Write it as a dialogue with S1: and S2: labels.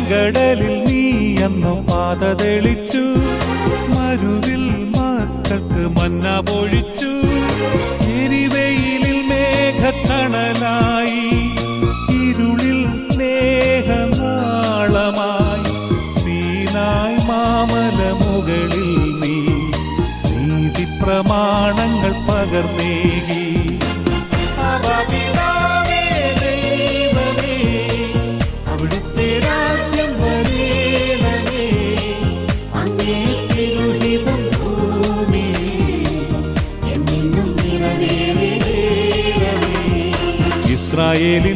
S1: ചെങ്കടലിൽ നീ അന്നു പാത തെളിച്ചു, മരുവിൽ മക്കൾക്ക് മന്ന പൊഴിച്ചു. എരിവെയിലിൽ മേഘക്കണലായി, ഇരുളിൽ സ്നേഹനാളമായി. സീനായ് മാമല മുകളിൽ നീ നീതി പ്രമാണങ്ങൾ പകർന്നേകി. അവിടുത്തെ രാജ്യം വരേണമേ, അങ്ങേ തിരുഹിതം ഭൂമിയിൽ എന്നെന്നും നിറവേറണമേ. ഇസ്രായേലിൻ